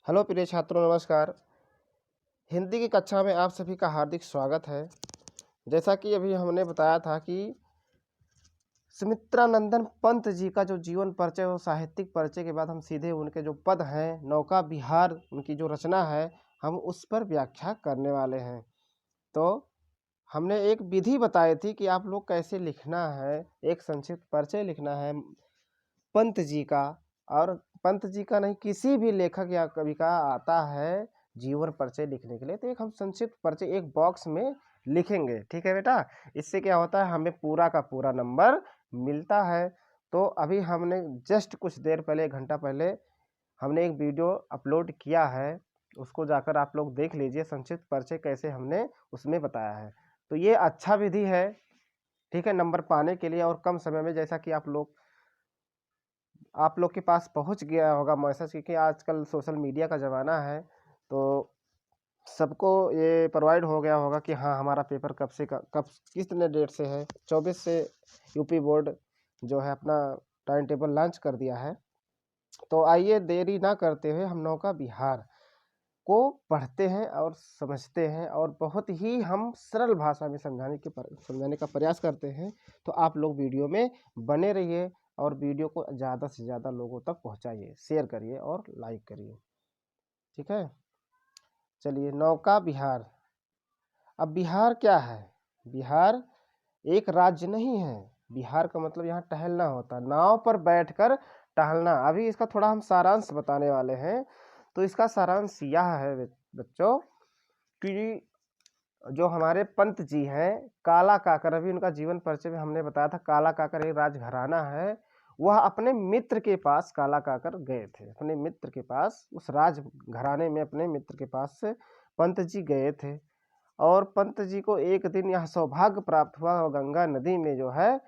Hello प्रिय छात्रों, नमस्कार। हिंदी की कक्षा में आप सभी का हार्दिक स्वागत है। जैसा कि अभी हमने बताया था कि सुमित्रानंदन पंत जी का जो जीवन परिचय और साहित्यिक परिचय के बाद हम सीधे उनके जो पद हैं, नौका विहार उनकी जो रचना है, हम उस पर व्याख्या करने वाले हैं। तो हमने एक विधि बताई थी कि आप लोग कैसे लिखना है, एक संक्षिप्त परिचय लिखना है पंत जी का। और पंत जी का नहीं, किसी भी लेखक या कवि का आता है जीवन परिचय लिखने के लिए, तो एक हम संक्षिप्त परिचय एक बॉक्स में लिखेंगे। ठीक है बेटा, इससे क्या होता है, हमें पूरा का पूरा नंबर मिलता है। तो अभी हमने जस्ट कुछ देर पहले, 1 घंटा पहले हमने एक वीडियो अपलोड किया है, उसको जाकर आप लोग देख लीजिए। संक्षिप्त परिचय कैसे हमने उसमें बताया है। तो ये अच्छा विधि है, ठीक है, नंबर पाने के लिए और कम समय में। जैसा कि आप लोग के पास पहुंच गया होगा मैसेज, क्योंकि आजकल सोशल मीडिया का ज़माना है, तो सबको ये प्रोवाइड हो गया होगा कि हाँ, हमारा पेपर कब कितने डेट से है। 24 से यूपी बोर्ड जो है अपना टाइम टेबल लॉन्च कर दिया है। तो आइए देरी ना करते हुए हम नौका विहार को पढ़ते हैं और समझते हैं, और बहुत ही हम सरल भाषा में समझाने का प्रयास करते हैं। तो आप लोग वीडियो में बने रहिए और वीडियो को ज़्यादा से ज़्यादा लोगों तक पहुंचाइए, शेयर करिए और लाइक करिए। ठीक है, चलिए। नौका विहार। अब बिहार क्या है? बिहार एक राज्य नहीं है। बिहार का मतलब यहाँ टहलना होता है, नाव पर बैठकर टहलना। अभी इसका थोड़ा हम सारांश बताने वाले हैं। तो इसका सारांश यह है बच्चों कि जो हमारे पंत जी हैं, काला काकर, अभी उनका जीवन परिचय में हमने बताया था, काला काकर एक राजघराना है। वह अपने मित्र के पास, काला काकर गए थे अपने मित्र के पास, उस राजघराने में अपने मित्र के पास से पंत जी गए थे। और पंत जी को एक दिन यह सौभाग्य प्राप्त हुआ और गंगा नदी में जो है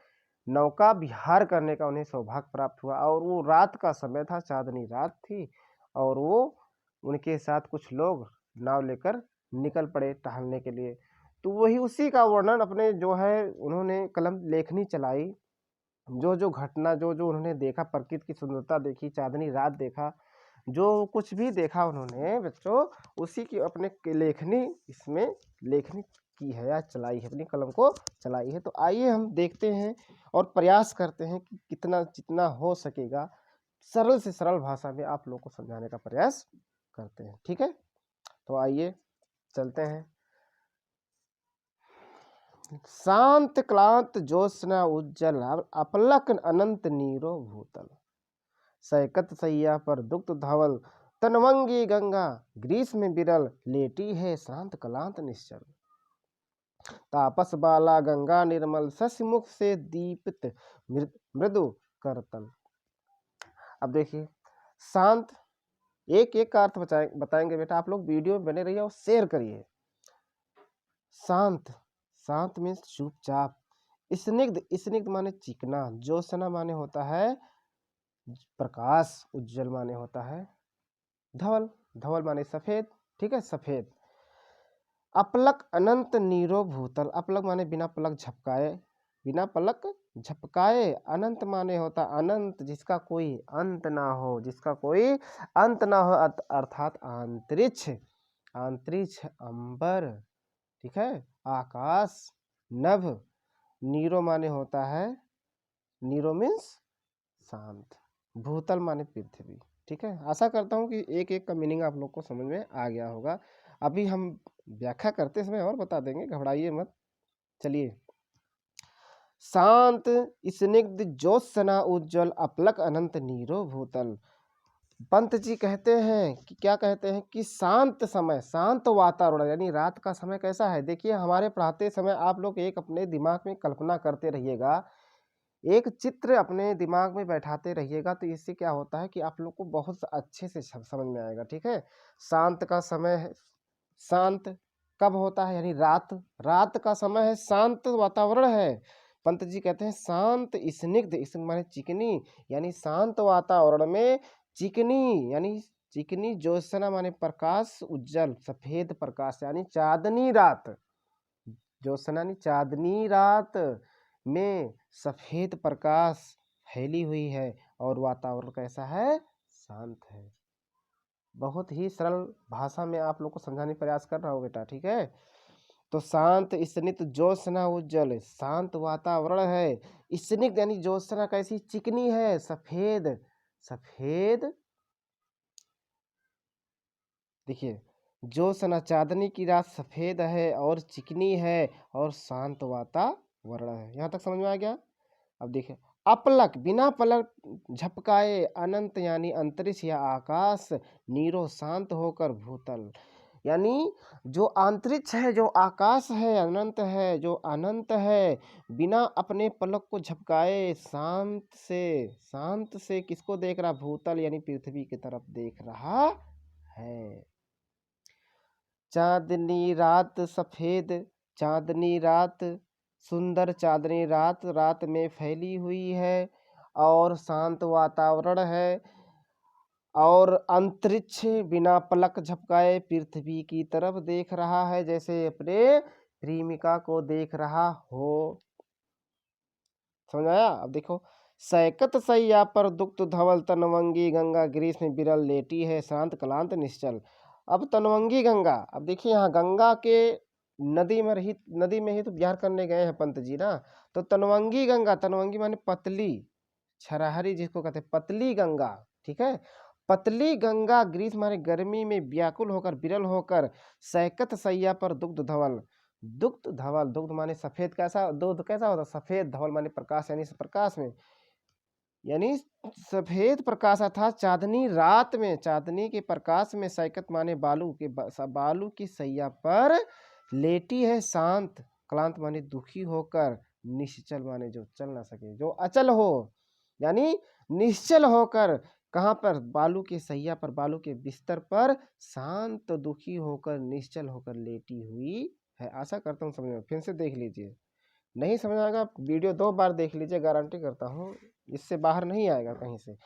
नौका विहार करने का उन्हें सौभाग्य प्राप्त हुआ। और वो रात का समय था, चांदनी रात थी, और वो उनके साथ कुछ लोग नाव लेकर निकल पड़े टहलने के लिए। तो वही उसी का वर्णन अपने जो है उन्होंने कलम लेखनी चलाई। जो जो घटना, जो जो उन्होंने देखा, प्रकृति की सुंदरता देखी, चांदनी रात देखा, जो कुछ भी देखा उन्होंने बच्चों, उसी की अपने लेखनी इसमें लेखनी की है या चलाई है, अपनी कलम को चलाई है। तो आइए हम देखते हैं और प्रयास करते हैं कि कितना जितना हो सकेगा सरल से सरल भाषा में आप लोग को समझाने का प्रयास करते हैं। ठीक है, तो आइए चलते हैं। शांत क्लांत ज्योत्स्ना उज्जल अपलक अनंत नीरो भूतल, सैकत सैया पर दुग्ध धवल तनवंगी गंगा, ग्रीष्म बिरल लेटी है शांत कलांत निश्चल, तापस बाला गंगा निर्मल शशिमुख से दीपित मृदु करतल। अब देखिए, शांत, एक एक का अर्थ बताएंगे बेटा। आप लोग वीडियो में बने रहिए और शेयर करिए। शांत, शांत मीन्स चुपचाप। स्निग्ध, स्निग्ध माने चिकना। ज्योत्सना माने होता है प्रकाश, उज्जवल माने होता है धवल, धवल माने सफेद। ठीक है, सफेद। अपलक अनंत नीरो भूतल, अपलक माने बिना पलक झपकाए, बिना पलक झपकाए। अनंत माने होता अनंत, जिसका कोई अंत ना हो, जिसका कोई अंत ना हो, अर्थात अंतरिक्ष, अंतरिक्ष, अंबर, ठीक है, आकाश, नभ। नीरो माने होता है, नीरो मीन्स शांत, भूतल माने पृथ्वी। ठीक है, आशा करता हूँ कि एक एक का मीनिंग आप लोग को समझ में आ गया होगा। अभी हम व्याख्या करते समय और बता देंगे, घबराइए मत। चलिए। शांत स्निग्ध ज्योत्सना उज्जवल अपलक अनंत नीरो भूतल। पंत जी कहते हैं कि क्या कहते हैं कि शांत समय, शांत वातावरण, यानी रात का समय कैसा है। देखिए, हमारे पढ़ाते समय आप लोग एक अपने दिमाग में कल्पना करते रहिएगा, एक चित्र अपने दिमाग में बैठाते रहिएगा। तो इससे क्या होता है कि आप लोग को बहुत अच्छे से समझ में आएगा। ठीक है, शांत का समय है, शांत कब होता है, यानी रात, रात का समय है, शांत वातावरण है। पंत जी कहते हैं शांत स्निग्ध, स्निग्ध माने चिकनी, यानी शांत वातावरण में चिकनी, यानी चिकनी ज्योत्सना माने प्रकाश, उज्जवल सफेद प्रकाश, यानी चांदनी रात, ज्योत्सना यानी चांदनी रात में सफेद प्रकाश फैली हुई है और वातावरण कैसा है, शांत है। बहुत ही सरल भाषा में आप लोग को समझाने का प्रयास कर रहा हूँ बेटा, ठीक है। तो शांत स्निग्ध ज्योत्सना उज्जवल, शांत वातावरण है। स्निग्ध यानी ज्योत्सना कैसी, चिकनी है, सफेद सफेद। देखिए ज्योत्सना चांदनी की रात सफेद है और चिकनी है और शांत वातावरण है। यहाँ तक समझ में आ गया। अब देखिए अपलक बिना पलक झपकाए, अनंत यानी अंतरिक्ष या आकाश, नीरो शांत होकर भूतल, यानी जो अंतरिक्ष है, जो आकाश है, अनंत है, बिना अपने पलक को झपकाए शांत से किसको देख रहा, भूतल यानी पृथ्वी की तरफ देख रहा है। चांदनी रात सफेद, चांदनी रात सुंदर, चांदनी रात रात में फैली हुई है और शांत वातावरण है और अंतरिक्ष बिना पलक झपकाए पृथ्वी की तरफ देख रहा है, जैसे अपने प्रेमिका को देख रहा हो। समझ आया। अब देखो सैकत सैया पर दुक्त धवल, तनवंगी गंगा ग्रीस में बिरल लेटी है, शांत क्लांत निश्चल। अब तनवंगी गंगा, अब देखिए यहाँ गंगा के नदी में ही तो विहार करने गए हैं पंत जी ना। तो तनवंगी गंगा, तनवंगी माने पतली, छराहरी जिसको कहते हैं, पतली गंगा, ठीक है। पतली गंगा ग्रीष्म माने गर्मी में व्याकुल होकर, विरल होकर, सैकत सैया पर दुग्ध धवल, दुग्ध धवल, दुग्ध माने सफेद, कैसा दूध कैसा होता, सफेद, धवल माने प्रकाश यानी प्रकाश में, यानी सफेद प्रकाश था चांदनी रात में, चांदनी के प्रकाश में, सैकत माने बालू की सैया पर लेटी है, शांत, क्लांत माने दुखी होकर, निश्चल माने जो चल ना सके, जो अचल हो, यानी निश्चल होकर, कहाँ पर, बालू के सैया पर, बालू के बिस्तर पर शांत दुखी होकर निश्चल होकर लेटी हुई है। आशा करता हूँ समझ में। फिर से देख लीजिए, नहीं समझ आएगा वीडियो 2 बार देख लीजिए, गारंटी करता हूँ इससे बाहर नहीं आएगा कहीं से।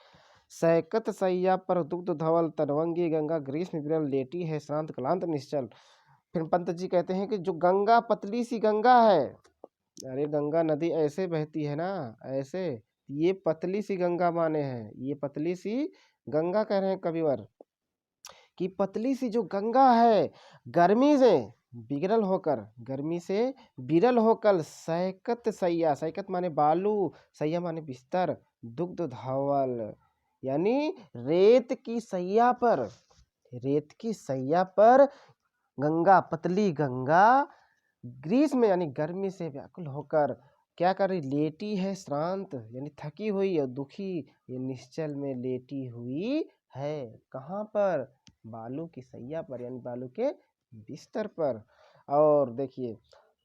सैकत सैया पर दुग्ध धवल, तनवंगी गंगा ग्रीष्म विरल लेटी है, शांत क्लांत निश्चल। फिर पंत जी कहते हैं कि जो गंगा पतली सी गंगा है, अरे गंगा नदी ऐसे बहती है ना, ऐसे, ये पतली सी गंगा माने हैं, ये पतली सी गंगा कह रहे हैं कविवर कि पतली सी जो गंगा है, गर्मी से बिगड़ल होकर, गर्मी से बिरल होकर, सैकत सैया, सैकत माने बालू, सैया माने बिस्तर, दुग्ध धवल यानी रेत की सैया पर, रेत की सैया पर गंगा, पतली गंगा ग्रीष्म यानी गर्मी से व्याकुल होकर क्या कर रही, लेटी है, शांत यानी थकी हुई और दुखी, ये निश्चल में लेटी हुई है। कहाँ पर, बालू की सैया पर यानी बालू के बिस्तर पर। और देखिए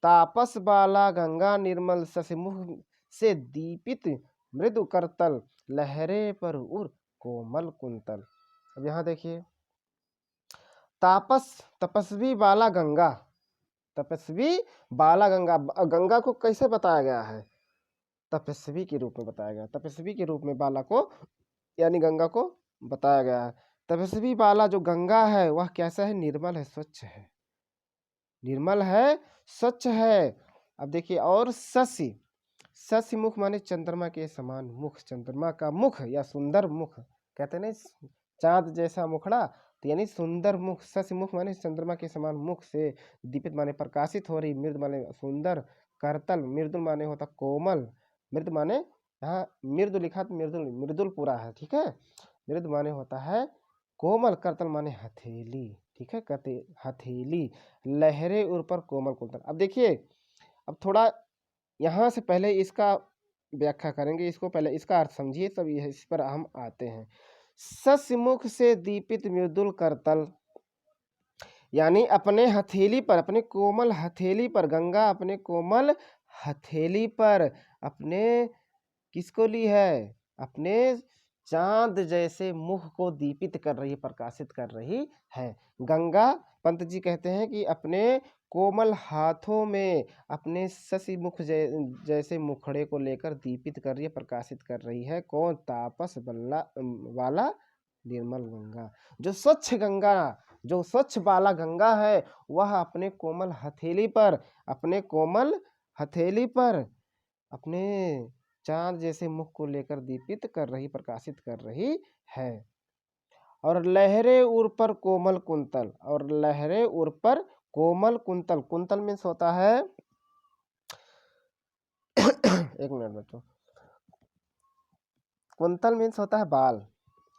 तापस बाला गंगा निर्मल, शशिमुख से दीपित मृदु करतल, लहरे पर उर कोमल कुंतल। अब यहाँ देखिए तापस, तपस्वी बाला गंगा, तपस्वी बाला गंगा, गंगा को कैसे बताया गया है, तपस्वी के रूप में बताया गया, तपस्वी के रूप में बाला को यानी गंगा को बताया गया है। तपस्वी बाला जो गंगा है वह कैसा है, निर्मल है, स्वच्छ है, निर्मल है, स्वच्छ है। अब देखिए और शशि, शशि मुख माने चंद्रमा के समान मुख, चंद्रमा का मुख या सुंदर मुख, कहते नहीं चांद जैसा मुखड़ा, तो यानी सुंदर मुख, शशि मुख माने चंद्रमा के समान मुख से दीपित माने प्रकाशित हो रही, मृद माने सुंदर, करतल मृदुल माने होता कोमल, मृद माने यहाँ मृदु लिखा तो मृदुल, मृदुल पूरा है, ठीक है। मृद माने होता है कोमल, करतल माने हथेली, ठीक है, कहते हथेली, लहरे उर पर कोमल कुंतल। अब देखिए अब थोड़ा यहाँ से पहले इसका व्याख्या करेंगे, इसको पहले इसका अर्थ समझिए तब इस पर हम आते हैं। सस्मुख से दीपित मृदुल करतल, यानी अपने हथेली पर, अपने कोमल हथेली पर, गंगा अपने कोमल हथेली पर अपने किसको ली है, अपने चांद जैसे मुख को दीपित कर रही है, प्रकाशित कर रही है। गंगा पंत जी कहते हैं कि अपने कोमल हाथों में अपने शशि मुख जैसे मुखड़े को लेकर दीपित कर रही है, प्रकाशित कर रही है। कौन, तापस वाला निर्मल गंगा, जो स्वच्छ गंगा, जो स्वच्छ बाला गंगा है वह अपने कोमल हथेली पर, अपने कोमल हथेली पर अपने चांद जैसे मुख को लेकर दीपित कर रही, प्रकाशित कर रही है। और लहरे उर पर कोमल कुंतल, और लहरे उर पर कोमल कुंतल, कुंतल मीन्स होता है एक मिनट बच्चों, कुंतल मीन्स होता है बाल,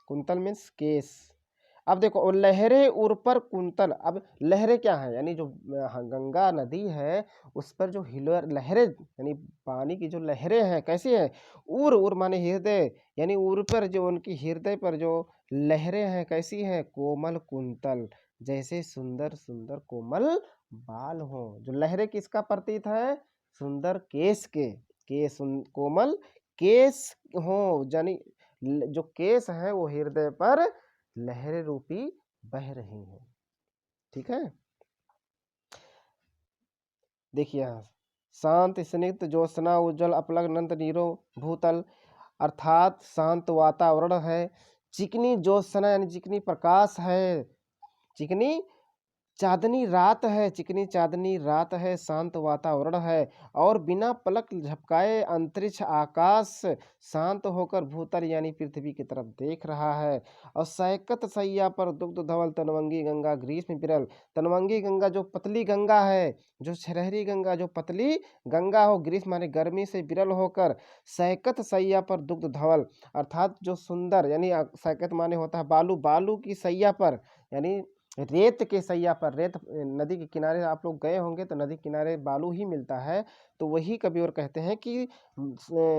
कुंतल मीन्स केस। अब देखो, और लहरे उर पर कुंतल, अब लहरे क्या है, यानी जो गंगा नदी है उस पर जो लहरे यानी पानी की जो लहरें हैं कैसी है, उर, उर माने हृदय, यानी उर पर जो उनकी हृदय पर जो लहरें हैं कैसी हैं, कोमल कुंतल, जैसे सुंदर सुंदर कोमल बाल हो। जो लहरें किसका प्रतीक है, सुंदर केस के, कोमल केस हो, यानी जो केस है वो हृदय पर लहरें रूपी बह रही हैं। ठीक है, देखिए यहाँ शांत स्निग्ध ज्योत्सना उज्जवल अपलक नंद नीरो भूतल, अर्थात शांत वातावरण है, चिकनी ज्योत्सना यानी चिकनी प्रकाश है, चिकनी चांदनी रात है, चिकनी चांदनी रात है, शांत वातावरण है, और बिना पलक झपकाए अंतरिक्ष आकाश शांत होकर भूतल यानी पृथ्वी की तरफ देख रहा है। और सैकत सैया पर दुग्ध धवल तनवंगी गंगा ग्रीष्म विरल, तनवंगी गंगा जो पतली गंगा है, जो शहरी गंगा जो पतली गंगा हो, ग्रीष्म माने गर्मी से विरल होकर, सैकत सैया पर दुग्ध धवल अर्थात जो सुंदर, यानी सैकत माने होता है बालू, बालू की सैया पर यानी रेत के सैया पर, रेत नदी के किनारे आप लोग गए होंगे तो नदी किनारे बालू ही मिलता है, तो वही कवि और कहते हैं कि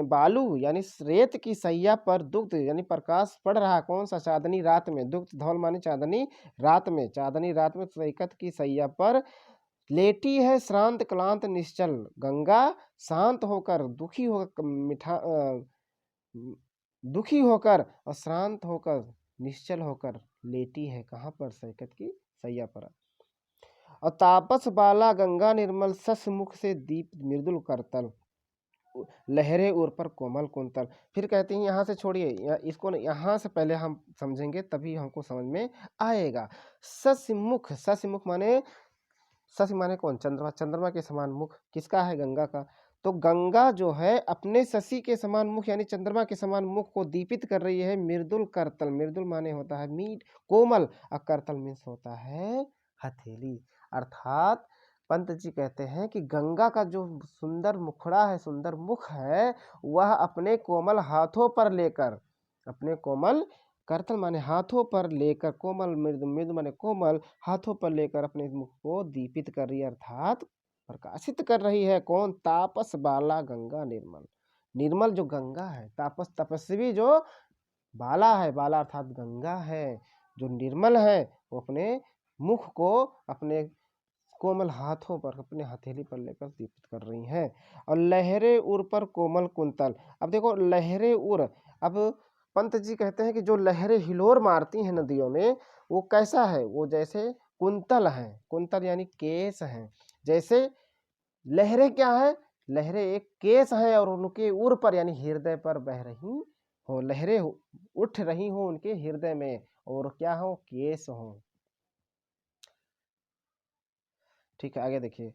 बालू यानी रेत की सैया पर दुग्ध यानी प्रकाश पड़ रहा, कौन सा, चांदनी रात में, दुग्ध धवल माने चांदनी रात में, चांदनी रात में सैकत की सैया पर लेटी है श्रांत क्लांत निश्चल गंगा, शांत होकर दुखी होकर दुखी होकर और शांत होकर निश्चल होकर लेटी है, कहाँ पर, सैकत की सैया पर। और तापस बाला गंगा निर्मल सस मुख से दीप मृदुल करतल, लहरे उर पर कोमल कुंतल। फिर कहते हैं यहाँ से छोड़िए, इसको यहाँ से पहले हम समझेंगे तभी हमको समझ में आएगा। ससमुख, ससमुख माने, सस माने कौन, चंद्रमा, चंद्रमा के समान मुख किसका है, गंगा का। तो गंगा जो है अपने शशि के समान मुख यानी चंद्रमा के समान मुख को दीपित कर रही है, मृदुल करतल, मृदुल माने होता है मीठ कोमल, और करतल मीन्स होता है हथेली। अर्थात पंत जी कहते हैं कि गंगा का जो सुंदर मुखड़ा है, सुंदर मुख है, वह अपने कोमल हाथों पर लेकर, अपने कोमल, करतल माने हाथों पर लेकर, कोमल मृदु, मृदु माने कोमल, हाथों पर लेकर अपने मुख को दीपित कर रही है, अर्थात प्रकाशित कर रही है। कौन, तापस बाला गंगा निर्मल, निर्मल जो गंगा है, तापस तपस्वी जो बाला है, बाला अर्थात गंगा है, जो निर्मल है, वो अपने मुख को अपने कोमल हाथों पर, अपने हथेली पर लेकर दीपित कर रही हैं। और लहरे उर पर कोमल कुंतल, अब देखो लहरे उर, अब पंत जी कहते हैं कि जो लहरें हिलोर मारती हैं नदियों में, वो कैसा है, वो जैसे कुंतल है, कुंतल यानी केस है, जैसे लहरें क्या है, लहरें एक केस है और उनके उर पर यानी हृदय पर बह रही हो, लहरें उठ रही हो उनके हृदय में, और क्या हो, केस हो। ठीक है, आगे देखिए,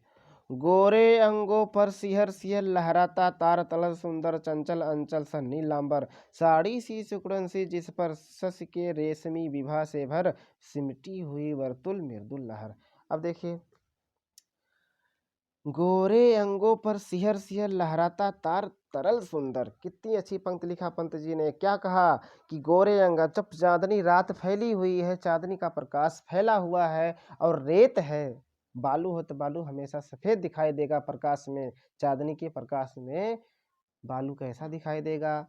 गोरे अंगों पर सिहर सिहर लहराता तार तलल सुंदर चंचल अंचल सा नीलांबर, साड़ी सी सुकड़न सी जिस पर सस के रेशमी विभा से भर, सिमटी हुई वर्तुल मृदुल लहर। अब देखिए, गोरे अंगों पर सिहर सिहर लहराता तार तरल सुंदर, कितनी अच्छी पंक्ति लिखा पंत जी ने, क्या कहा कि गोरे अंग, जब चांदनी रात फैली हुई है, चांदनी का प्रकाश फैला हुआ है, और रेत है, बालू हो तो बालू हमेशा सफेद दिखाई देगा प्रकाश में, चांदनी के प्रकाश में बालू कैसा दिखाई देगा,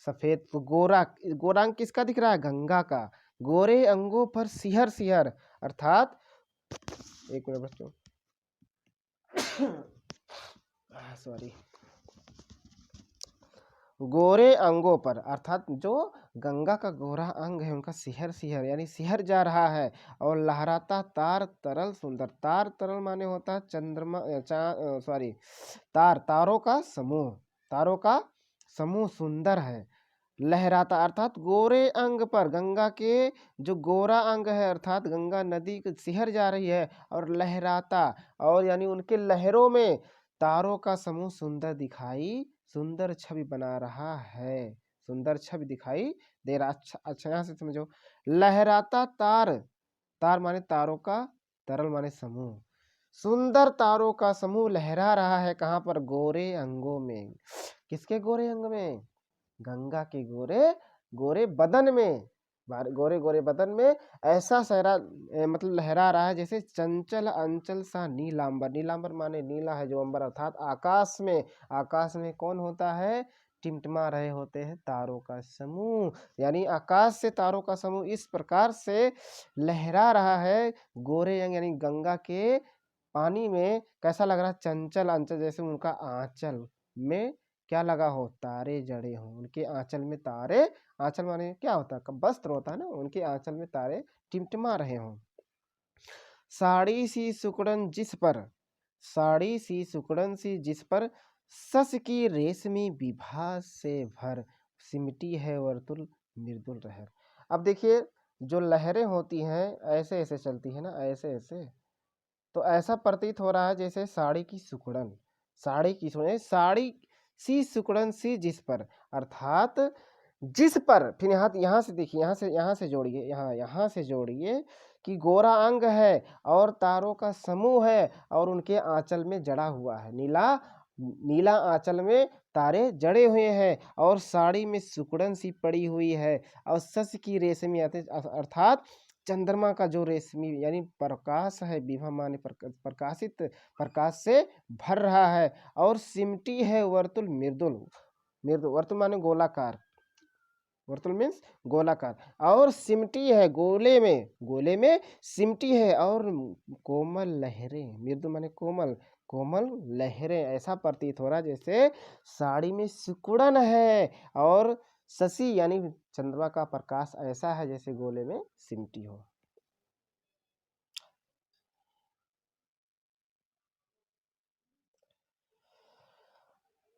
सफेद। तो गोरा, गोरा अंग किसका दिख रहा है, गंगा का। गोरे अंगों पर सिहर सिहर अर्थात, एक मिनट बच्चों सॉरी, गोरे अंगों पर अर्थात जो गंगा का गोरा अंग है उनका सिहर सिहर यानी सिहर जा रहा है, और लहराता तार तरल सुंदर, तार तरल माने होता है चंद्रमा, सॉरी, तार, तारों का समूह, तारों का समूह सुंदर है, लहराता अर्थात गोरे अंग पर, गंगा के जो गोरा अंग है अर्थात गंगा नदी सिहर जा रही है और लहराता, और यानी उनके लहरों में तारों का समूह सुंदर दिखाई, सुंदर छवि बना रहा है, सुंदर छवि दिखाई दे रहा। अच्छा अच्छा, यहाँ से समझो। लहराता तार, तार माने तारों का, तरल माने समूह। सुंदर तारों का समूह लहरा रहा है कहाँ पर? गोरे अंगों में। किसके गोरे अंग में? गंगा के गोरे गोरे बदन में, गोरे गोरे बदन में ऐसा सहरा मतलब लहरा रहा है जैसे चंचल अंचल सा नीलांबर। नीलांबर माने नीला है जो अंबर, अर्थात आकाश में। आकाश में कौन होता है? टिमटिमा रहे होते हैं तारों का समूह। यानी आकाश से तारों का समूह इस प्रकार से लहरा रहा है गोरे अंग यानी गंगा के पानी में। कैसा लग रहा है? चंचल अंचल, जैसे उनका आंचल में क्या लगा हो? तारे जड़े हों। उनके आंचल में तारे, आंचल माने क्या होता है? वस्त्र होता है ना, उनके आंचल में तारे टिमटिमा रहे हों। साड़ी सी सुकड़न जिस पर, साड़ी सी सुकड़न सी जिस पर सस की रेशमी विभा से भर, सिमटी है वर्तुल मृदुल लहर। अब देखिए जो लहरें होती हैं ऐसे ऐसे चलती है ना, ऐसे ऐसे, तो ऐसा प्रतीत हो रहा है जैसे साड़ी की सुकड़न, साड़ी की सुकड़न, साड़ी सी सुकड़न सी जिस पर, अर्थात जिस पर। फिर यहाँ से देखिए, यहाँ से जोड़िए, यहाँ से जोड़िए कि गोरा अंग है और तारों का समूह है और उनके आंचल में जड़ा हुआ है, नीला नीला आंचल में तारे जड़े हुए हैं और साड़ी में सुकड़न सी पड़ी हुई है और सस की रेशमी अर्थात चंद्रमा का जो रेशमी यानी प्रकाश है, विभा माने प्रकाशित प्रकाश से भर रहा है और सिमटी है वर्तुल मृदुल। मृदुल वर्तुल माने गोलाकार, वर्तुल मीन्स गोलाकार, और सिमटी है गोले में सिमटी है और कोमल लहरें, मृदु माने कोमल, कोमल लहरें। ऐसा प्रतीत हो रहा है जैसे साड़ी में सिकुड़न है और शशि यानी चंद्रमा का प्रकाश ऐसा है जैसे गोले में सिमटी हो।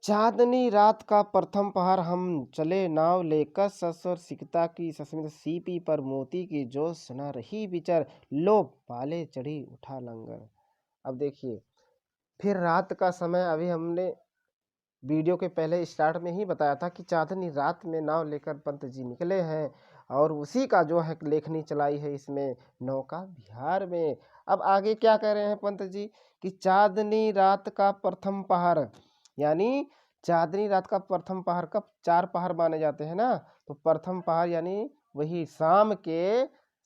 चांदनी रात का प्रथम पहर हम चले नाव लेकर, सस और सिकता की सस्मित सीपी पर मोती की जोश न रही विचर, लो पाले चढ़ी उठा लंगर। अब देखिए फिर रात का समय, अभी हमने वीडियो के पहले स्टार्ट में ही बताया था कि चांदनी रात में नाव लेकर पंत जी निकले हैं और उसी का जो है लेखनी चलाई है इसमें नौका विहार में। अब आगे क्या कह रहे हैं पंत जी कि चांदनी रात का प्रथम पहर, यानी चांदनी रात का प्रथम पहर कब? 4 पहर माने जाते हैं ना, तो प्रथम पहर यानी वही शाम के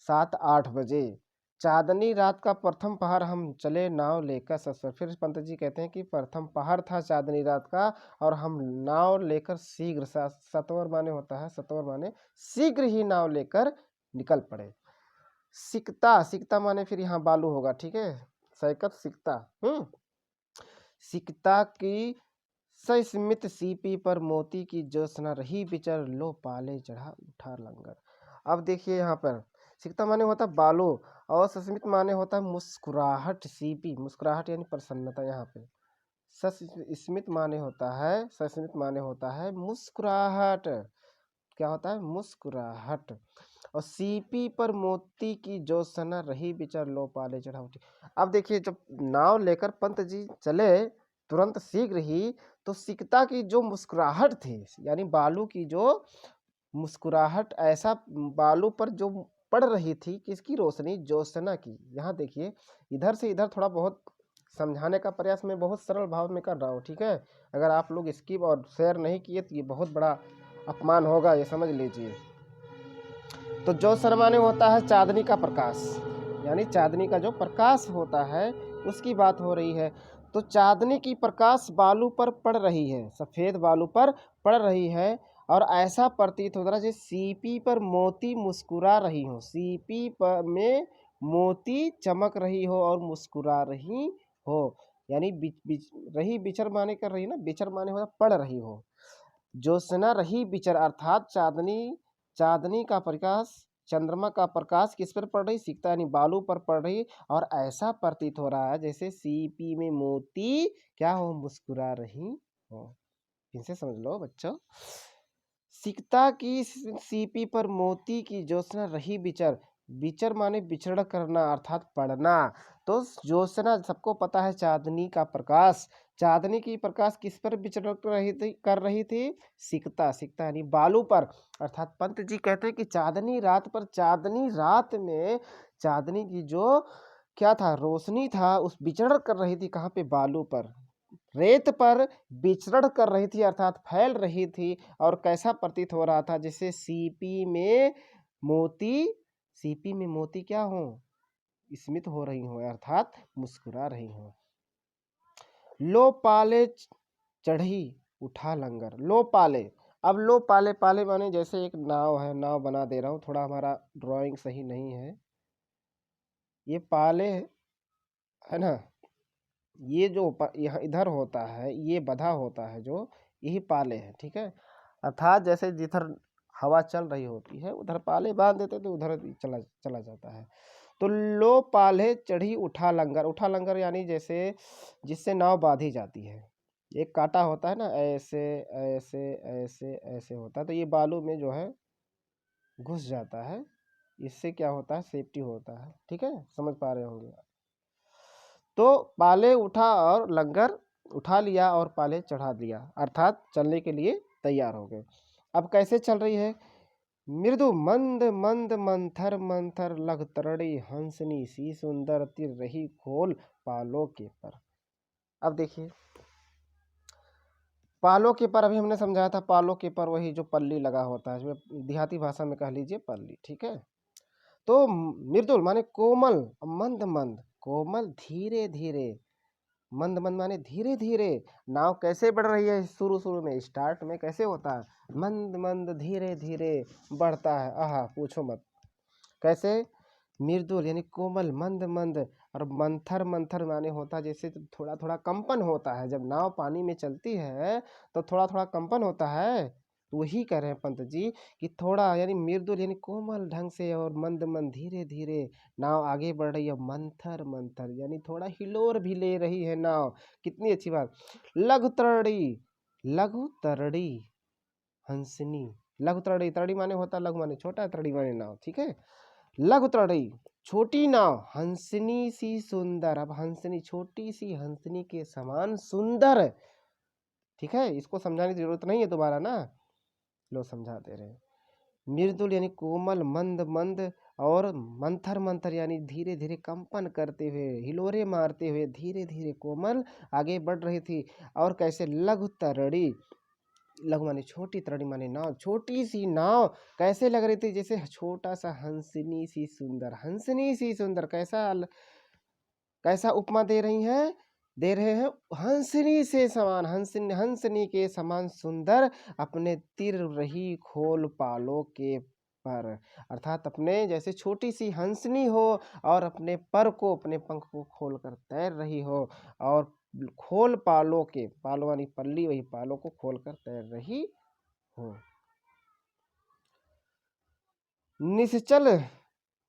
7-8 बजे। चांदनी रात का प्रथम पहर हम चले नाव लेकर ससुर। फिर पंत जी कहते हैं कि प्रथम पहर था चांदनी रात का और हम नाव लेकर शीघ्र, सत्वर माने होता है, सत्वर माने शीघ्र ही नाव लेकर निकल पड़े। सिकता, सिकता माने फिर यहाँ बालू होगा, ठीक है, सैकत सिकता। सिकता की सस्मित सीपी पर मोती की जोशना रही विचर, लो पाले चढ़ा उठा लंगर। अब देखिए यहाँ पर सिकता माने होता है बालू और सस्मित माने होता है मुस्कुराहट। सीपी मुस्कुराहट यानी प्रसन्नता। यहाँ पे सस्मित माने होता है, सस्मित माने होता है मुस्कुराहट। क्या होता है? मुस्कुराहट। और सीपी पर मोती की जोशना रही विचर, लो पाले चढ़ा उठी। अब देखिए जब नाव लेकर पंत जी चले तुरंत शीघ्र ही, तो सिकता की जो मुस्कुराहट थी यानी बालू की जो मुस्कुराहट, ऐसा बालू पर जो पड़ रही थी किसकी रोशनी? ज्योत्सना की। यहाँ देखिए इधर से इधर थोड़ा बहुत समझाने का प्रयास मैं बहुत सरल भाव में कर रहा हूँ, ठीक है। अगर आप लोग स्किप और शेयर नहीं किए तो ये बहुत बड़ा अपमान होगा, ये समझ लीजिए। तो ज्योत्सना माने होता है चांदनी का प्रकाश, यानी चांदनी का जो प्रकाश होता है उसकी बात हो रही है। तो चांदनी की प्रकाश बालू पर पड़ रही है, सफ़ेद बालू पर पड़ रही है और ऐसा प्रतीत हो रहा है जैसे सीपी पर मोती मुस्कुरा रही हो, सीपी पर में मोती चमक रही हो और मुस्कुरा रही हो। यानी रही बिचर माने कर रही ना, बिचर माने होता पड़ रही हो। ज्योत्सना रही बिचर अर्थात चांदनी, चांदनी का प्रकाश, चंद्रमा का प्रकाश किस पर पड़ रही? सिकता यानी बालू पर पड़ रही और ऐसा प्रतीत हो रहा है जैसे सीपी में मोती क्या हो? मुस्कुरा रही हो। इनसे समझ लो बच्चों। सिकता की सीपी पर मोती की ज्योत्सना रही बिचर, बिचर माने बिछड़ करना अर्थात पड़ना। तो ज्योत्सना सबको पता है चांदनी का प्रकाश, चांदनी की प्रकाश किस पर विचरण कर रही थी? सिकता, सिकता यानी बालू पर। अर्थात पंत जी कहते हैं कि चांदनी रात पर, चांदनी रात में चांदनी की जो क्या था, रोशनी था, उस विचरण कर रही थी कहाँ पे? बालू पर, रेत पर विचरण कर रही थी, अर्थात फैल रही थी। और कैसा प्रतीत हो रहा था? जैसे मोती सीपी में मोती क्या हो? स्मित हो रही हो, अर्थात मुस्कुरा रही हो। लो पाले चढ़ी उठा लंगर, लो पाले। अब लो पाले, पाले माने जैसे एक नाव है, नाव बना दे रहा हूँ, थोड़ा हमारा ड्राइंग सही नहीं है। ये पाले है ना, ये जो यहाँ इधर होता है, ये बधा होता है जो, यही पाले है, ठीक है। अर्थात जैसे जिधर हवा चल रही होती है उधर पाले बांध देते तो उधर चला चला जाता है। तो लो पाले चढ़ी उठा लंगर, उठा लंगर यानी जैसे जिससे नाव बांधी जाती है, एक कांटा होता है ना, ऐसे ऐसे ऐसे ऐसे होता है, तो ये बालू में जो है घुस जाता है, इससे क्या होता है? सेफ्टी होता है, ठीक है, समझ पा रहे होंगे। तो पाले उठा और लंगर उठा लिया और पाले चढ़ा दिया, अर्थात चलने के लिए तैयार हो गए। अब कैसे चल रही है? मृदु मंद मंद मंथर मंथर लग तरड़ी हंसनी सी सुंदर तिर रही खोल पालों के पर। अब देखिए, पालों के पर अभी हमने समझाया था, पालों के पर वही जो पल्ली लगा होता है, जो देहाती भाषा में कह लीजिए पल्ली, ठीक है। तो मृदुल माने कोमल, मंद मंद, कोमल धीरे धीरे, मंद मंद माने धीरे धीरे। नाव कैसे बढ़ रही है? शुरू शुरू में, स्टार्ट में कैसे होता है? मंद मंद धीरे धीरे बढ़ता है, आहा पूछो मत। कैसे? मृदुल यानी कोमल, मंद मंद, और मंथर, मंथर माने होता है जैसे थोड़ा थोड़ा कंपन होता है, जब नाव पानी में चलती है तो थोड़ा थोड़ा कंपन होता है। तो वही कह रहे हैं पंत जी कि थोड़ा यानी मृदुल यानी कोमल ढंग से, और मंद मंद धीरे धीरे नाव आगे बढ़ रही है, मंथर मंथर यानी थोड़ा हिलोर भी ले रही है नाव। कितनी अच्छी बात। लघु तरड़ी, लघु तरड़ी हंसनी, लघु तरड़ी, तरड़ी माने होता लघु माने छोटा, तरड़ी माने नाव, ठीक है। लघु तरड़ी छोटी नाव, हंसनी सी सुंदर। अब हंसनी, छोटी सी हंसनी के समान सुंदर, ठीक है, इसको समझाने की जरूरत नहीं है दोबारा ना, लो समझा दे रहे हैं। मृदुल यानी कोमल, मंद मंद, और मंथर मंथर यानी धीरे धीरे कंपन करते हुए, हिलोरे मारते हुए धीरे धीरे कोमल आगे बढ़ रही थी। और कैसे? लघु तरड़ी, लघु माने छोटी, तरड़ी माने नाव, छोटी सी नाव कैसे लग रही थी? जैसे छोटा सा हंसनी सी सुंदर, हंसनी सी सुंदर, कैसा उपमा दे रही हैं? दे रहे हैं हंसनी से समान, हंसनी, हंसनी के समान सुंदर अपने तिर रही खोल पालों के पर। अर्थात अपने जैसे छोटी सी हंसनी हो और अपने पर को, अपने पंख को खोल कर तैर रही हो, और खोल पालों के, पालो यानी पल्ली, वही पालों को खोल कर तैर रही हो। निश्चल,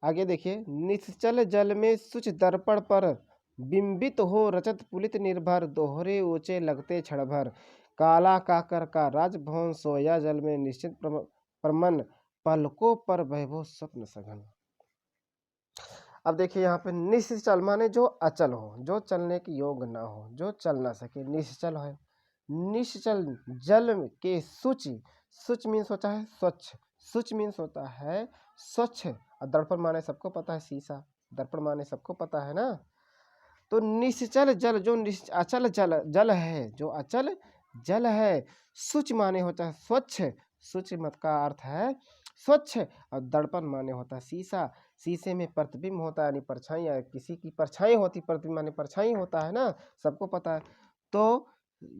आगे देखिए, निश्चल जल में सुच दर्पण पर बिंबित हो रजत पुलित निर्भर, दोहरे ऊंचे लगते क्षण भर, काला काकर का राजभवन सोया जल में निश्चित प्रमन, पलकों पर वैभव स्वप्न सघन। अब देखिए यहाँ पे निश्चल माने जो अचल हो, जो चलने के योग ना हो, जो चल ना सके, निश्चल है। निश्चल जल के शुचि, शुच मीन्स होता है स्वच्छ, शुच मीन्स होता है स्वच्छ, और दर्पण माने सबको पता है शीशा, दर्पण माने सबको पता है ना। तो निश्चल जल, जो अचल जल, जल है जो अचल जल है। शुच माने होता है स्वच्छ, शुच मत का अर्थ है स्वच्छ, और दर्पण माने होता है शीशा, शीशे में प्रतिबिंब होता है यानी परछाई, या किसी की परछाई होती, प्रतिबिंब माने परछाई होता है ना, सबको पता है। तो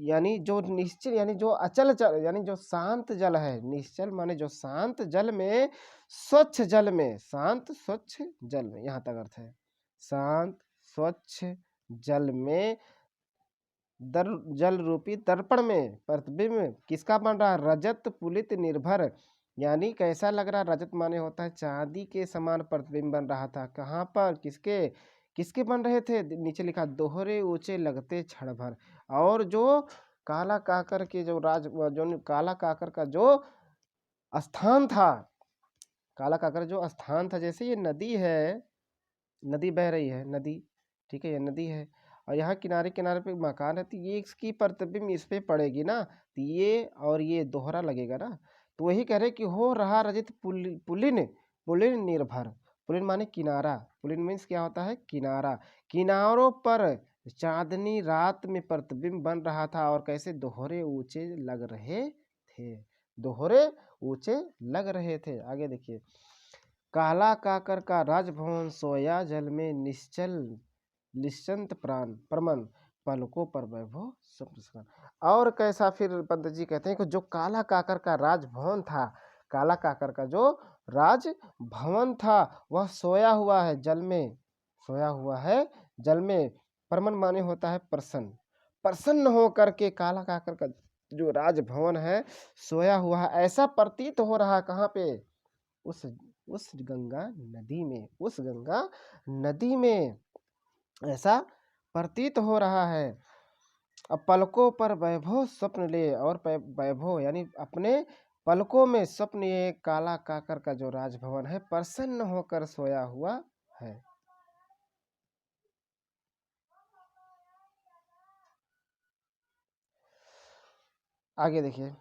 यानी जो निश्चल यानी जो अचल जल यानी जो शांत जल है, निश्चल माने जो शांत जल में, स्वच्छ जल में, शांत स्वच्छ जल में, यहाँ तक अर्थ है। शांत स्वच्छ जल में, जल रूपी दर्पण में प्रतिबिंब किसका बन रहा है? रजत पुलित निर्भर, यानी कैसा लग रहा? रजत माने होता है चांदी के समान प्रतिबिंब बन रहा था। कहाँ पर? किसके किसके बन रहे थे? नीचे लिखा दोहरे ऊंचे लगते क्षण भर। और जो काला काकर के जो काला काकर का जो स्थान था, काला काकर जो स्थान था, जैसे ये नदी है, नदी बह रही है, नदी, ठीक है, ये नदी है, और यहाँ किनारे किनारे पे मकान है, तो ये इसकी प्रतिबिंब इस पे पड़ेगी ना, तो ये और ये दोहरा लगेगा ना। तो वही कह रहे कि हो रहा रजित पुलिन पुलिन निर्भर। पुलिन माने किनारा, पुलिन मीन्स क्या होता है, किनारा। किनारों पर चांदनी रात में प्रतिबिंब बन रहा था और कैसे दोहरे ऊंचे लग रहे थे, दोहरे ऊंचे लग रहे थे। आगे देखिए, काला काकर का राजभवन सोया जल में निश्चल निश्चंत प्राण प्रमन पलकों पर वैभव स्वप्न। और कैसा फिर पंडित जी कहते हैं कि जो काला काकर का राजभवन था, काला काकर का जो राजभवन था वह सोया हुआ है जल में, सोया हुआ है जल में। प्रमन माने होता है प्रसन्न, प्रसन्न होकर के काला काकर का जो राजभवन है सोया हुआ है, ऐसा प्रतीत हो रहा है। कहाँ पे, उस गंगा नदी में, उस गंगा नदी में ऐसा प्रतीत हो रहा है। अब पलकों पर वैभव स्वप्न ले, और वैभव यानी अपने पलकों में स्वप्न, ये काला काकर का जो राजभवन है प्रसन्न होकर सोया हुआ है। आगे देखिए,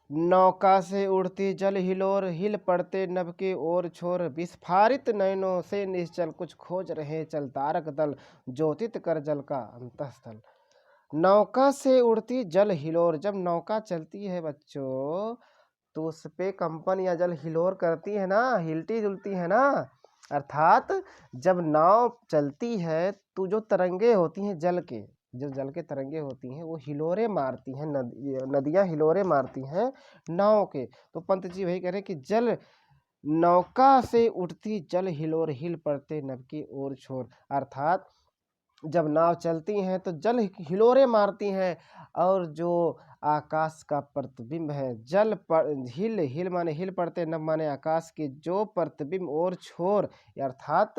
नौका से उड़ती जल हिलोर हिल पड़ते नभ के ओर छोर विस्फारित नयनों से निश्चल कुछ खोज रहे चल तारक दल ज्योतित कर जल का अंतःस्थल। नौका से उड़ती जल हिलोर, जब नौका चलती है बच्चों तो उस पे कंपन या जल हिलोर करती है ना, हिलती जुलती है ना। अर्थात जब नाव चलती है तो जो तरंगे होती हैं जल के, जो जल के तरंगे होती हैं वो हिलोरे मारती हैं, नदियां हिलोरे मारती हैं नाव के। तो पंत जी वही कह रहे कि जल नौका से उठती जल हिलोर हिल पड़ते नभ की ओर छोर। अर्थात जब नाव चलती हैं तो जल हिलोरे मारती हैं, और जो आकाश का प्रतिबिंब है जल पर हिल, हिल माने हिल पड़ते, नभ माने आकाश के जो प्रतिबिंब और छोर, अर्थात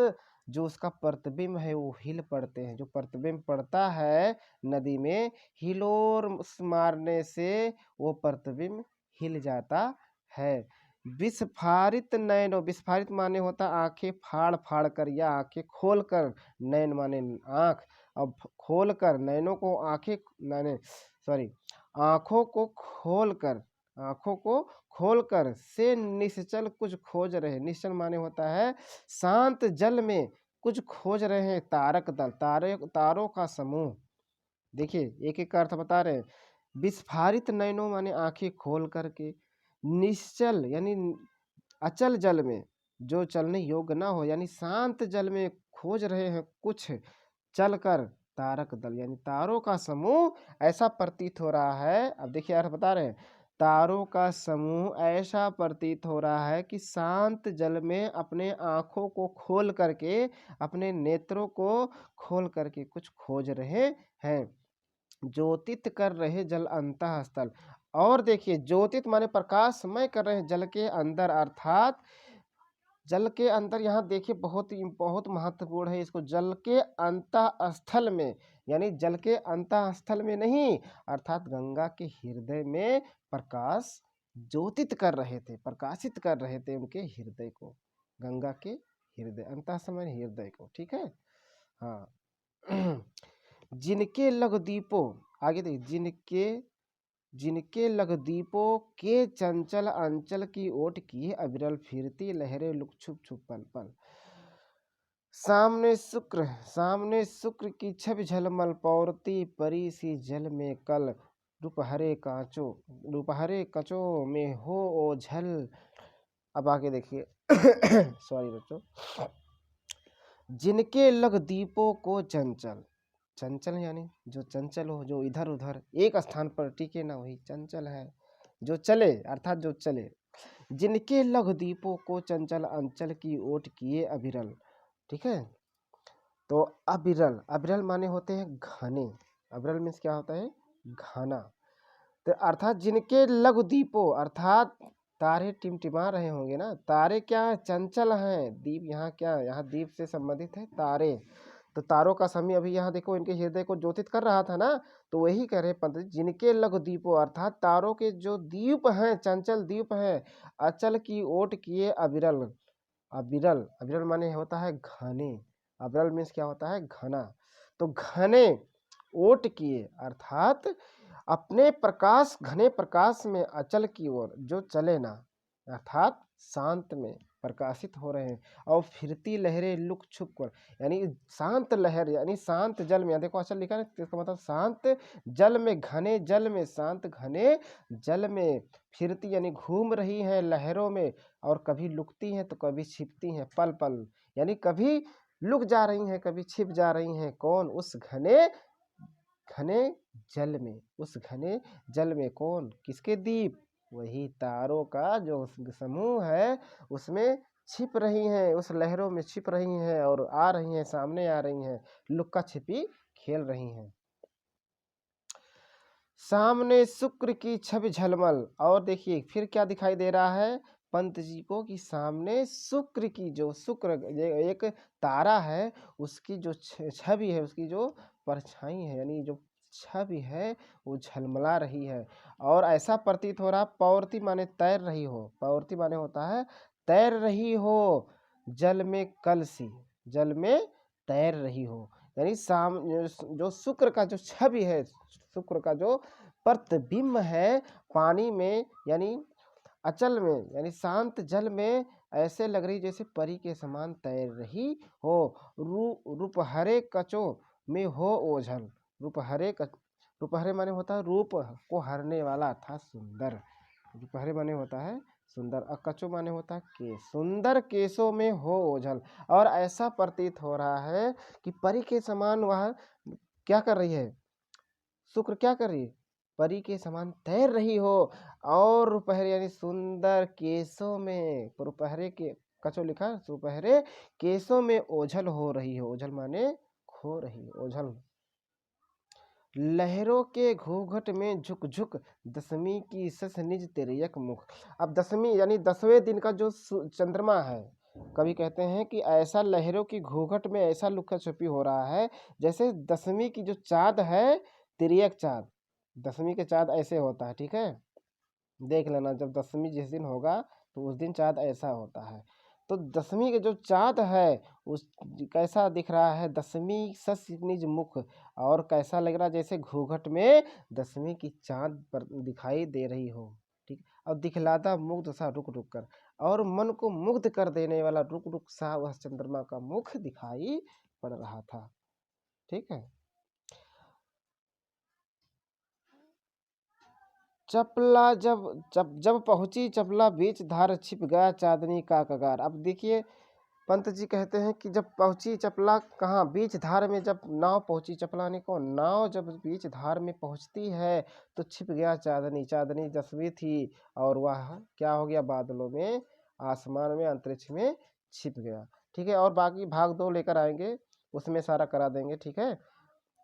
जो उसका प्रतिबिंब है वो हिल पड़ते हैं। जो प्रतिबिंब पड़ता है नदी में, हिलोर मारने से वो प्रतिबिंब हिल जाता है। विस्फारित नयनों, विस्फारित माने होता आंखें फाड़ फाड़ कर या आंखें खोल कर, नयन माने आंख, अब खोल कर नयनों को आंखें माने सॉरी आंखों को खोल कर, आंखों को खोल कर से निश्चल कुछ खोज रहे। निश्चल माने होता है शांत जल में कुछ खोज रहे हैं तारक दल, तारों का समूह। देखिए एक एक का अर्थ बता रहे हैं। विस्फारित नयनों माने आंखें खोल करके, निश्चल यानी अचल जल में जो चलने योग्य ना हो, यानी शांत जल में खोज रहे हैं कुछ चलकर तारक दल, यानी तारों का समूह ऐसा प्रतीत हो रहा है। अब देखिए अर्थ बता रहे हैं, तारों का समूह ऐसा प्रतीत हो रहा है कि शांत जल में अपने आंखों को खोल करके, अपने नेत्रों को खोल करके कुछ खोज रहे हैं, ज्योतित कर रहे जल अंतःस्थल। और देखिए ज्योतित माने प्रकाशमय कर रहे हैं जल के अंदर, अर्थात जल के अंदर। यहाँ देखिए बहुत महत्वपूर्ण है इसको, जल के अंतःस्थल में, यानी जल के अंतःस्थल में नहीं, अर्थात गंगा के हृदय में प्रकाश ज्योतित कर रहे थे, प्रकाशित कर रहे थे उनके हृदय को, गंगा के हृदय, अंतःस्थल में हृदय को, ठीक है। हाँ जिनके लघु दीपों, आगे देखिए, जिनके लघु दीपों के चंचल अंचल की ओट किए अविरल फिरती लहरें लुक छुप छुप पल पल। सामने शुक्र की छवि झलमल पौरती परी सी जल में कल, रूपहरे कचों में हो ओझल। अब आगे देखिए सॉरी बच्चों, जिनके लघु दीपों को चंचल, चंचल यानी जो चंचल हो, जो इधर उधर एक स्थान पर टिके ना, वही चंचल है, जो चले अर्थात जो चले। जिनके लघु दीपों को चंचल अंचल की ओट किए अविरल, ठीक है। तो अविरल, अविरल माने होते हैं घने, अविरल मीन्स क्या होता है, घना। तो अर्थात जिनके लघु दीपों, अर्थात तारे टिमटिमा रहे होंगे ना, तारे क्या है, चंचल हैं। दीप यहाँ क्या, यहाँ दीप से संबंधित है तारे। तो तारों का समय अभी यहाँ देखो इनके हृदय को ज्योतित कर रहा था ना, तो वही कह रहे पंडित, जिनके लघु दीपों, अर्थात तारों के जो दीप हैं, चंचल दीप हैं, अचल की ओट किए अविरल। अविरल, अविरल माने होता है घने, अविरल मीन्स क्या होता है, घना। तो घने ओट किए, अर्थात अपने प्रकाश घने प्रकाश में अचल की ओर जो चले ना, अर्थात शांत में प्रकाशित हो रहे हैं। और फिरती लहरें लुक छुप कर, यानी शांत लहर, यानी शांत जल में, यहाँ देखो अचल लिखा है, इसका मतलब शांत जल में, घने जल में, शांत घने जल में फिरती, यानी घूम रही हैं लहरों में, और कभी लुकती हैं तो कभी छिपती हैं पल पल, यानी कभी लुक जा रही हैं कभी छिप जा रही हैं। कौन? उस घने घने जल में, उस घने जल में। कौन? किसके दीप? वही तारों का जो समूह है उसमें छिप रही हैं, उस लहरों में छिप रही हैं और आ रही हैं, सामने आ रही हैं, लुक्का छिपी खेल रही हैं। सामने शुक्र की छवि झलमल, और देखिए फिर क्या दिखाई दे रहा है पंत जी को कि सामने शुक्र की, जो शुक्र एक तारा है, उसकी जो छवि है, उसकी जो परछाई है, यानी जो छवि है वो झलमला रही है। और ऐसा प्रतीत हो रहा, पौरती माने तैर रही हो, पौरती माने होता है तैर रही हो, जल में कलसी, जल में तैर रही हो। यानी जो शुक्र का जो छवि है, शुक्र का जो प्रतिबिंब है पानी में, यानी अचल में, यानी शांत जल में, ऐसे लग रही जैसे परी के समान तैर रही हो। रूपहरे कचो में हो ओझल, रूपहरे माने होता है रूप को हरने वाला था सुंदर, रूपहरे माने होता है सुंदर, और कचो माने होता है केस, सुंदर केसों में हो ओझल। और ऐसा प्रतीत हो रहा है कि परी के समान वह क्या कर रही है, शुक्र क्या कर रही है, परी के समान तैर रही हो, और रुपहरे यानी सुंदर केसों में, रुपहरे के कचो लिखा, रुपहरे केसों में ओझल हो रही हो, ओझल माने खो रही, ओझल। लहरों के घूंघट में झुक झुक दशमी की सस निज तिर्यक मुख। अब दशमी यानी 10वें दिन का जो चंद्रमा है, कवि कहते हैं कि ऐसा लहरों की घूंघट में ऐसा लुका छुपी हो रहा है जैसे दशमी की जो चाँद है, तिर्यक चाँद, दशमी के चाँद ऐसे होता है, ठीक है, देख लेना जब दशमी जिस दिन होगा तो उस दिन चाँद ऐसा होता है। तो दशमी के जो चाँद है उस कैसा दिख रहा है, दशमी सस निज मुख, और कैसा लग रहा है जैसे घूंघट में दशमी की चाँद पर दिखाई दे रही हो, ठीक। और दिखलाता मुग्ध सा रुक रुक कर, और मन को मुग्ध कर देने वाला रुक रुक सा वह चंद्रमा का मुख दिखाई पड़ रहा था, ठीक है। चपला जब जब जब पहुंची चपला बीच धार छिप गया चांदनी का कगार। अब देखिए पंत जी कहते हैं कि जब पहुंची चपला कहाँ, बीच धार में, जब नाव पहुंची, चपला ने को नाव जब बीच धार में पहुंचती है तो छिप गया चांदनी, चांदनी दसवीं थी और वह क्या हो गया, बादलों में, आसमान में, अंतरिक्ष में छिप गया, ठीक है। और बाकी भाग 2 लेकर आएंगे, उसमें सारा करा देंगे, ठीक है।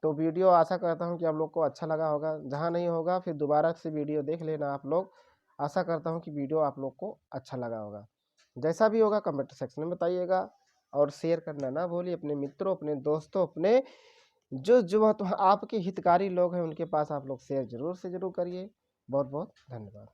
तो वीडियो आशा करता हूँ कि आप लोग को अच्छा लगा होगा, जहाँ नहीं होगा फिर दोबारा से वीडियो देख लेना आप लोग। आशा करता हूँ कि वीडियो आप लोग को अच्छा लगा होगा, जैसा भी होगा कमेंट सेक्शन में बताइएगा, और शेयर करना ना भूलिए अपने मित्रों, अपने दोस्तों, अपने जो जो तो आपके हितकारी लोग हैं उनके पास आप लोग शेयर जरूर से जरूर करिए। बहुत बहुत धन्यवाद।